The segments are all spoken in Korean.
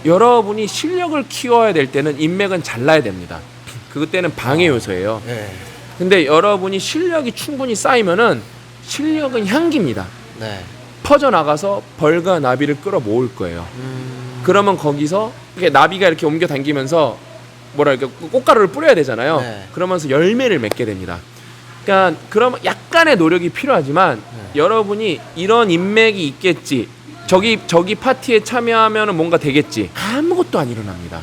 여러분이 실력을 키워야 될 때는 인맥은 잘라야 됩니다. 그때는 방해 요소예요. 네. 근데 여러분이 실력이 충분히 쌓이면은 실력은 향기입니다. 네. 퍼져나가서 벌과 나비를 끌어모을 거예요. 그러면 거기서 이렇게 나비가 이렇게 옮겨 당기면서 뭐랄까 꽃가루를 뿌려야 되잖아요. 네. 그러면서 열매를 맺게 됩니다. 그러니까 그러면 약간의 노력이 필요하지만 여러분이 이런 인맥이 있겠지. 저기 파티에 참여하면 뭔가 되겠지. 아무것도 안 일어납니다.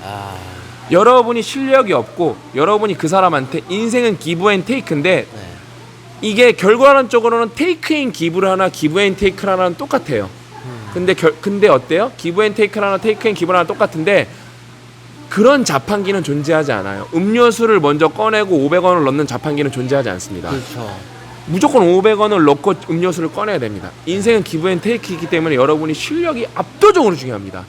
여러분이 실력이 없고 여러분이 그 사람한테 인생은 기브 앤 테이크인데 네. 이게 결과론적으로는 테이크 앤 기브를 하나 기브 앤 테이크를 하나는 똑같아요. 근데 어때요? 기브 앤 테이크를 하나 테이크 앤 기브를 하나 똑같은데 그런 자판기는 존재하지 않아요. 음료수를 먼저 꺼내고 500원을 넣는 자판기는 존재하지 않습니다. 그렇죠. 무조건 500원을 넣고 음료수를 꺼내야 됩니다. 인생은 기브 앤 테이크이기 때문에 여러분이 실력이 압도적으로 중요합니다.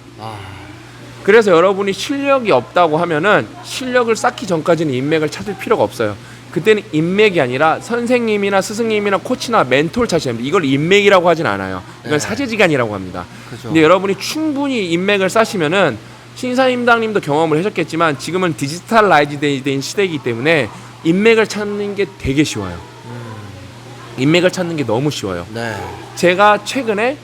그래서 여러분이 실력이 없다고 하면은 실력을 쌓기 전까지는 인맥을 찾을 필요가 없어요. 그때는 인맥이 아니라 선생님이나 스승님이나 코치나 멘토를 찾아야 합니다. 이걸 인맥이라고 하진 않아요. 이건 네. 사제지간이라고 합니다. 그죠. 근데 여러분이 충분히 인맥을 쌓으시면은 신사임당님도 경험을 하셨겠지만 지금은 디지털라이즈된 시대이기 때문에 인맥을 찾는 게 되게 쉬워요. 인맥을 찾는 게 너무 쉬워요. 네. 제가 최근에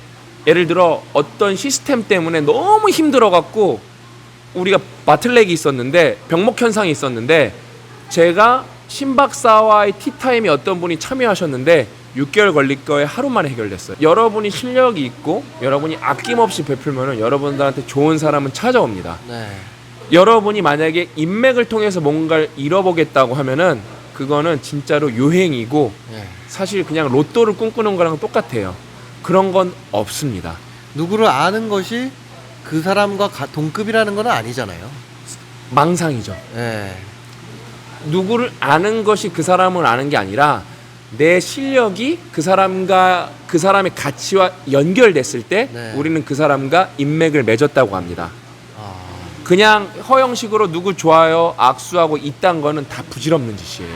예를 들어 어떤 시스템 때문에 너무 힘들어갖고 우리가 마틀렉이 있었는데 병목 현상이 있었는데 제가 신박사와의 티타임에 어떤 분이 참여하셨는데 6개월 걸릴 거에 하루 만에 해결됐어요. 여러분이 실력이 있고 여러분이 아낌없이 베풀면은 여러분들한테 좋은 사람은 찾아옵니다. 네. 여러분이 만약에 인맥을 통해서 뭔가를 잃어보겠다고 하면은 그거는 진짜로 유행이고 네. 사실 그냥 로또를 꿈꾸는 거랑 똑같아요. 그런 건 없습니다. 누구를 아는 것이 그 사람과 동급이라는 건 아니잖아요. 망상이죠. 네. 누구를 아는 것이 그 사람을 아는 게 아니라 내 실력이 그 사람과 그 사람의 가치와 연결됐을 때 네. 우리는 그 사람과 인맥을 맺었다고 합니다. 그냥 허영식으로 누구 좋아요 악수하고 이딴 거는 다 부질없는 짓이에요.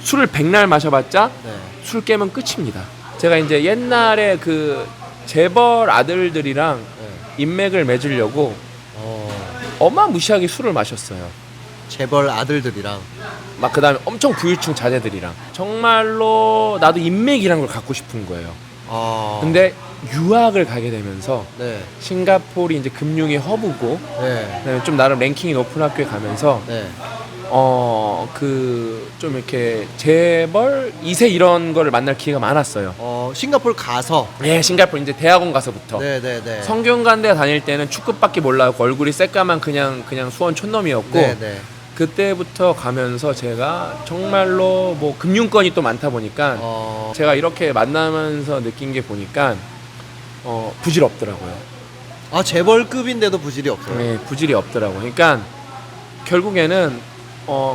술을 백날 마셔봤자 네. 술 깨면 끝입니다. 제가 이제 옛날에 그 재벌 아들들이랑 네. 인맥을 맺으려고 어마무시하게 술을 마셨어요. 재벌 아들들이랑. 막 그다음에 엄청 부유층 자제들이랑 정말로 나도 인맥이란 걸 갖고 싶은 거예요. 근데 유학을 가게 되면서 네. 싱가포르이 이제 금융의 허브고 네. 그다음에 좀 나름 랭킹이 높은 학교에 가면서 네. 그 좀 이렇게 재벌 2세 이런 거를 만날 기회가 많았어요. 싱가포르 가서. 예, 싱가포르 이제 대학원 가서부터. 네네네. 성균관대 다닐 때는 축구밖에 몰라고 얼굴이 새까만 그냥 수원 촌놈이었고 네네. 그때부터 가면서 제가 정말로 뭐 금융권이 또 많다 보니까 제가 이렇게 만나면서 느낀 게 보니까 부질없더라고요. 재벌급인데도 부질이 없어요. 네, 부질이 없더라고요. 그러니까 결국에는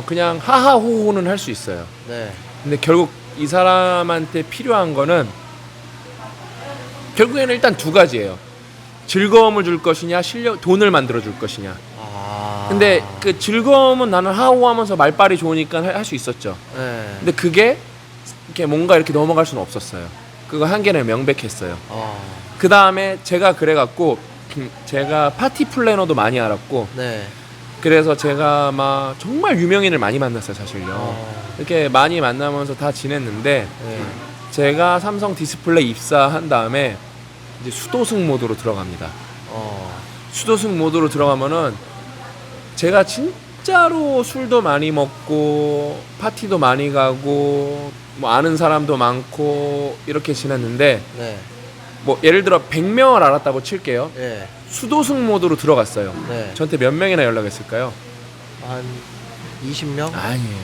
그냥 하하호호는 할 수 있어요. 네. 근데 결국 이 사람한테 필요한 거는 결국에는 일단 두 가지예요. 즐거움을 줄 것이냐, 돈을 만들어 줄 것이냐. 근데 그 즐거움은 나는 하호하면서 말빨이 좋으니까 할 수 있었죠. 네. 근데 그게 이렇게 뭔가 이렇게 넘어갈 수는 없었어요. 그거 한계는 명백했어요. 그 다음에 제가 그래갖고 제가 파티 플래너도 많이 알았고 네. 그래서 제가 막 정말 유명인을 많이 만났어요, 사실요. 이렇게 많이 만나면서 다 지냈는데 네. 제가 삼성 디스플레이 입사한 다음에 이제 수도승 모드로 들어갑니다. 수도승 모드로 들어가면은 제가 진짜로 술도 많이 먹고 파티도 많이 가고 뭐 아는 사람도 많고 이렇게 지냈는데 네. 뭐 예를 들어 100명을 알았다고 칠게요. 네. 수도승 모드로 들어갔어요. 네. 저한테 몇 명이나 연락했을까요? 한 20명? 아니에요.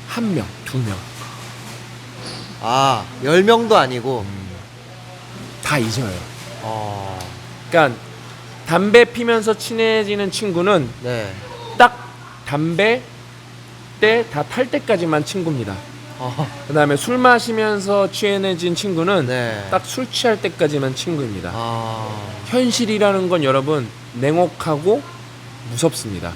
1명, 2명. 10명도 아니고. 다 잊어요. 그러니까 담배 피면서 친해지는 친구는 네. 딱 담배 때 다 탈 때까지만 친구입니다. 그 다음에 술 마시면서 친해진 친구는 네. 딱 술 취할 때까지만 친구입니다. 현실이라는 건 여러분 냉혹하고 무섭습니다.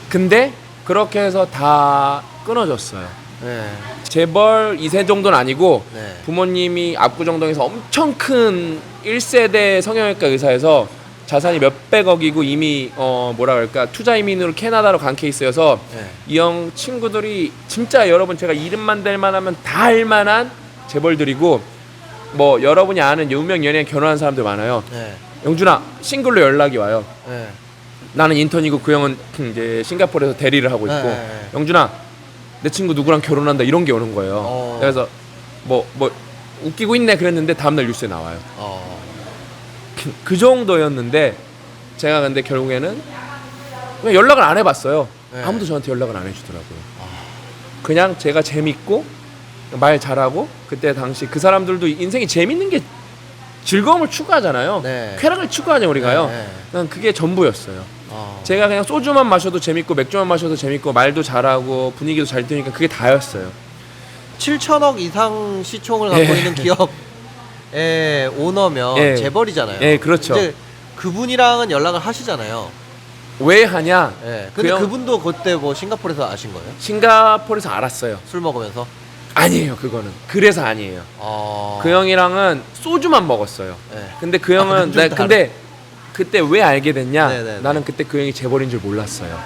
근데 그렇게 해서 다 끊어졌어요. 네. 재벌 2세 정도는 아니고 네. 부모님이 압구정동에서 엄청 큰 1세대 성형외과 의사에서 자산이 몇백억이고 이미 뭐라 그럴까 투자 이민으로 캐나다로 간 케이스여서 네. 이 형 친구들이 진짜 여러분 제가 이름만 댈만 하면 다 알만한 재벌들이고 뭐 여러분이 아는 유명 연예인 결혼한 사람들 많아요. 네. 영준아 싱글로 연락이 와요. 네. 나는 인턴이고 그 형은 이제 싱가포르에서 대리를 하고 있고 네. 영준아 내 친구 누구랑 결혼한다 이런 게 오는 거예요. 그래서 뭐 웃기고 있네 그랬는데 다음날 뉴스에 나와요. 그 정도였는데 제가 근데 결국에는 그냥 연락을 안 해봤어요. 네. 아무도 저한테 연락을 안 해주더라고요. 그냥 제가 재밌고 말 잘하고 그때 당시 그 사람들도 인생이 재밌는 게 즐거움을 추구하잖아요. 네. 쾌락을 추구하냐 우리가요. 네. 난 그게 전부였어요. 제가 그냥 소주만 마셔도 재밌고 맥주만 마셔도 재밌고 말도 잘하고 분위기도 잘 드니까 그게 다였어요. 7천억 이상 시총을 갖고 예. 있는 기업의 오너면 예. 재벌이잖아요. 예, 그렇죠. 이제 그분이랑은 연락을 하시잖아요. 왜 하냐? 예. 근데 그 형- 그분도 그때 뭐 싱가포르에서 아신 거예요? 싱가포르에서 알았어요. 술 먹으면서? 아니에요, 그거는. 그래서 아니에요. 어... 그 형이랑은 소주만 먹었어요. 예. 근데 그 형은 좀 근데 그때 왜 알게 됐냐? 네네네. 나는 그때 그 형이 재벌인 줄 몰랐어요.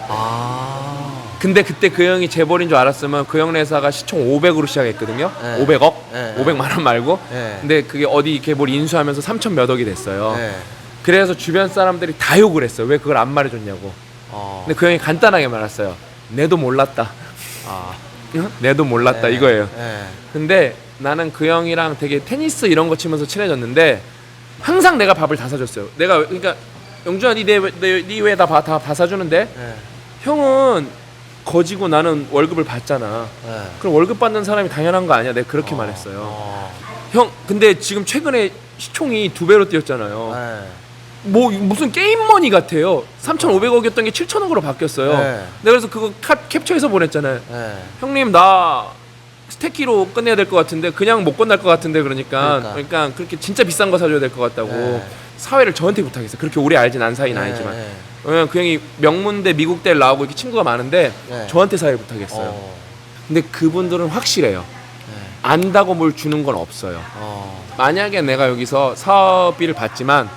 아. 근데 그때 그 형이 재벌인 줄 알았으면 그 형 회사가 시총 500으로 시작했거든요. 네. 500억? 네. 500만 원 말고. 네. 근데 그게 어디 이렇게 뭘 인수하면서 3천 몇 억이 됐어요. 네. 그래서 주변 사람들이 다 욕을 했어요. 왜 그걸 안 말해줬냐고. 근데 그 형이 간단하게 말했어요. 내도 몰랐다. 아. 응? 내도 몰랐다 네. 이거예요. 네. 근데 나는 그 형이랑 되게 테니스 이런 거 치면서 친해졌는데 항상 내가 밥을 다 사줬어요. 내가 그러니까 영준아 니왜 다 사주는데 네. 형은 거지고 나는 월급을 받잖아. 네. 그럼 월급 받는 사람이 당연한 거 아니야? 내가 그렇게 말했어요. 어. 형 근데 지금 최근에 시총이 2배로 뛰었잖아요. 네. 뭐 무슨 게임머니 같아요. 3,500억이었던 게 7,000억으로 바뀌었어요. 네. 내가 그래서 그거 캡처해서 보냈잖아요. 네. 형님 나 스테키로 끝내야 될 것 같은데 그냥 못 끝날 것 같은데 그러니까 그렇게 진짜 비싼 거 사줘야 될 것 같다고 네. 사회를 저한테 부탁했어요. 그렇게 오래 알진 안 사이는 네. 아니지만 네. 왜냐면 그 형이 명문대 미국대를 나오고 이렇게 친구가 많은데 네. 저한테 사회를 부탁했어요. 근데 그분들은 확실해요. 네. 안다고 뭘 주는 건 없어요. 만약에 내가 여기서 사업비를 받지만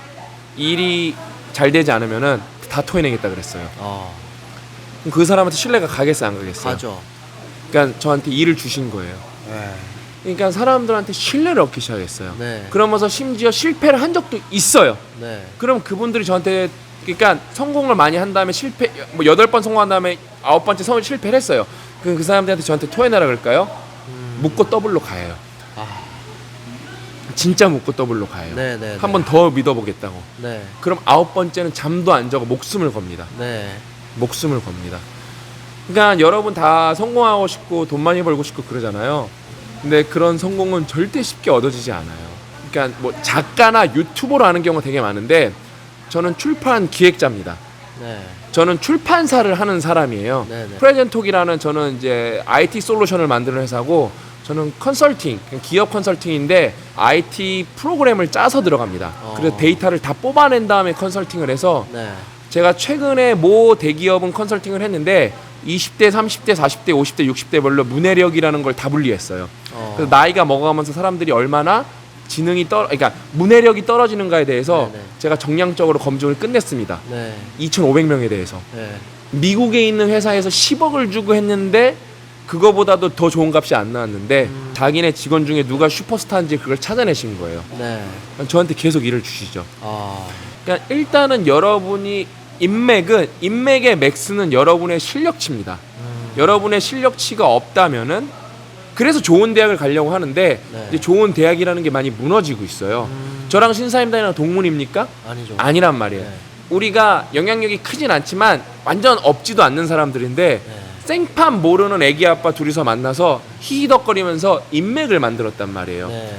일이 잘 되지 않으면은 다 토해내겠다 그랬어요. 그럼 그 사람한테 신뢰가 가겠어요, 안 가겠어요? 가죠. 그러니까 저한테 일을 주신 거예요. 네. 그러니까 사람들한테 신뢰를 얻기 시작했어요. 네. 그러면서 심지어 실패를 한 적도 있어요. 네. 그럼 그분들이 저한테 그러니까 성공을 많이 한 다음에 실패 뭐 8번 성공한 다음에 9번째 실패를 했어요. 그럼 그 사람들한테 저한테 토해내라 그럴까요? 묻고 더블로 가요. 진짜 묻고 더블로 가요. 네, 네, 한 번 더 믿어보겠다고. 네. 그럼 9번째는 잠도 안 자고 목숨을 겁니다. 네. 목숨을 겁니다. 그러니까 여러분 다 성공하고 싶고 돈 많이 벌고 싶고 그러잖아요. 근데 그런 성공은 절대 쉽게 얻어지지 않아요. 그러니까 뭐 작가나 유튜버로 하는 경우가 되게 많은데 저는 출판 기획자입니다. 네. 저는 출판사를 하는 사람이에요. 네네. 프레젠톡이라는 저는 이제 IT 솔루션을 만드는 회사고 저는 컨설팅, 기업 컨설팅인데 IT 프로그램을 짜서 들어갑니다. 그래서 데이터를 다 뽑아낸 다음에 컨설팅을 해서 네. 제가 최근에 모 대기업은 컨설팅을 했는데 20대, 30대, 40대, 50대, 60대별로 문해력이라는 걸 다 분리했어요. 그래서 나이가 먹어가면서 사람들이 얼마나 그러니까 문해력이 떨어지는가에 대해서 네네. 제가 정량적으로 검증을 끝냈습니다. 네. 2,500명에 대해서. 네. 미국에 있는 회사에서 10억을 주고 했는데 그거보다도 더 좋은 값이 안 나왔는데 자기네 직원 중에 누가 슈퍼스타인지 그걸 찾아내신 거예요. 네. 저한테 계속 일을 주시죠. 아. 그러니까 일단은 여러분이 인맥의 맥스는 여러분의 실력치입니다. 여러분의 실력치가 없다면은 그래서 좋은 대학을 가려고 하는데 네. 이제 좋은 대학이라는 게 많이 무너지고 있어요. 저랑 신사임당이랑 동문입니까? 아니죠. 아니란 말이에요. 네. 우리가 영향력이 크진 않지만 완전 없지도 않는 사람들인데 네. 생판 모르는 애기 아빠 둘이서 만나서 히히덕거리면서 인맥을 만들었단 말이에요. 네.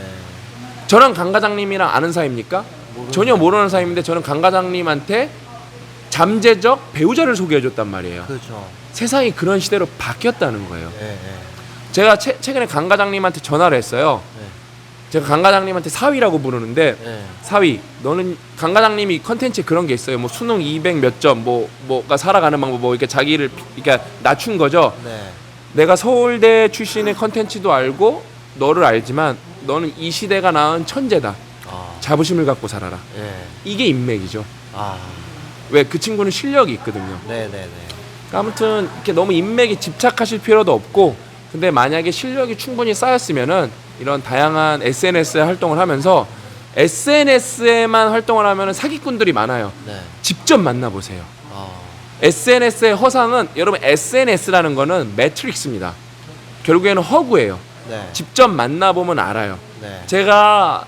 저랑 강 과장님이랑 아는 사이입니까? 전혀 모르는 사이인데 저는 강 과장님한테 잠재적 배우자를 소개해줬단 말이에요. 그렇죠. 세상이 그런 시대로 바뀌었다는 거예요. 네. 네. 제가 최근에 강 과장님한테 전화를 했어요. 네. 제가 강 과장님한테 사위라고 부르는데 네. 사위 너는 강 과장님이 컨텐츠에 그런 게 있어요. 뭐 수능 200 몇 점 뭐가 살아가는 방법 뭐 이렇게 자기를 그러니까 낮춘 거죠. 네. 내가 서울대 출신의 컨텐츠도 알고 너를 알지만 너는 이 시대가 낳은 천재다. 자부심을 갖고 살아라. 예. 이게 인맥이죠. 아, 왜 그 친구는 실력이 있거든요. 네네네. 그러니까 아무튼 이렇게 너무 인맥에 집착하실 필요도 없고, 근데 만약에 실력이 충분히 쌓였으면은 이런 다양한 SNS에 활동을 하면서 SNS에만 활동을 하면은 사기꾼들이 많아요. 네. 직접 만나보세요. 어, SNS의 허상은, 여러분 SNS라는 거는 매트릭스입니다. 결국에는 허구예요. 네. 직접 만나보면 알아요. 네. 제가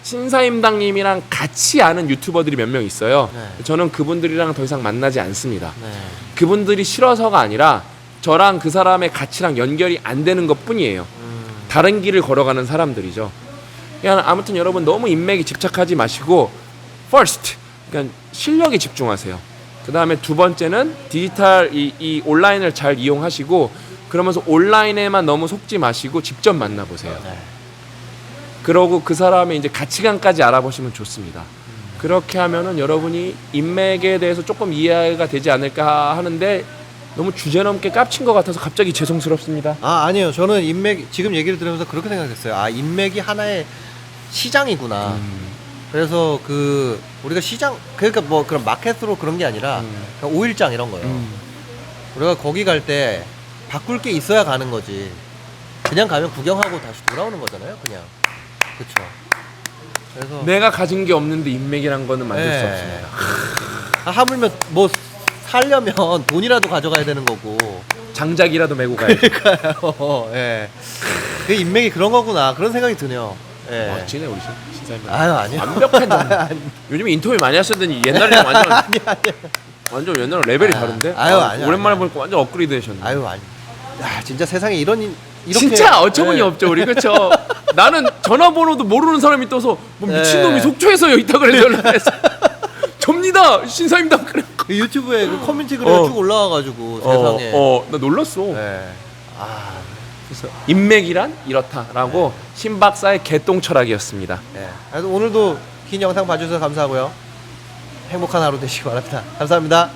신사임당님이랑 같이 아는 유튜버들이 몇 명 있어요. 네. 저는 그분들이랑 더 이상 만나지 않습니다. 네. 그분들이 싫어서가 아니라 저랑 그 사람의 가치랑 연결이 안 되는 것 뿐이에요. 다른 길을 걸어가는 사람들이죠. 그냥 아무튼 여러분 너무 인맥에 집착하지 마시고 first, 그러니까 실력에 집중하세요. 그 다음에 두 번째는 디지털 이 온라인을 잘 이용하시고, 그러면서 온라인에만 너무 속지 마시고 직접 만나보세요. 네. 그러고 그 사람의 이제 가치관까지 알아보시면 좋습니다. 그렇게 하면은 여러분이 인맥에 대해서 조금 이해가 되지 않을까 하는데, 너무 주제넘게 깝친 것 같아서 갑자기 죄송스럽습니다. 아, 아니에요. 저는 인맥 지금 얘기를 들으면서 그렇게 생각했어요. 아, 인맥이 하나의 시장이구나. 그래서 그 우리가 시장, 그러니까 뭐 그런 마켓으로 그런 게 아니라 그냥 오일장 이런 거요. 우리가 거기 갈 때 바꿀 게 있어야 가는 거지. 그냥 가면 구경하고 다시 돌아오는 거잖아요. 그냥. 그렇죠. 그래서 내가 가진 게 없는데 인맥이란 거는 만들 수 네. 없습니다. 하물며 뭐 살려면 돈이라도 가져가야 되는 거고. 장작이라도 메고 가야지. 그러니까요. 예. 그 인맥이 그런 거구나. 그런 생각이 드네요. 예. 멋지네 우리 신사님. 아유, 아니요. 완벽한 정보. 요즘에 인터뷰 많이 하셨더니 옛날에는 완전 완전 옛날에 레벨이 다른데. 아유, 아니요, 오랜만에 아니요. 보니까 완전 업그레이드 되셨네. 아유, 아니. 야, 진짜 세상에 이렇게 진짜 어처구니 예. 없죠 우리. 그렇죠. 나는 전화번호도 모르는 사람이 떠서 뭐 미친놈이 예. 속초에서 여기 있다 그래서 연락했어. 접니다 신사임당. 그래. 그 유튜브에 그 커뮤니티 글에 쭉 올라와가지고 세상에. 나 놀랐어. 예. 아, 그래서 인맥이란 이렇다라고 신 박사의 개똥 철학이었습니다. 예. 그래서 오늘도 긴 영상 봐주셔서 감사하고요. 행복한 하루 되시기 바랍니다. 감사합니다.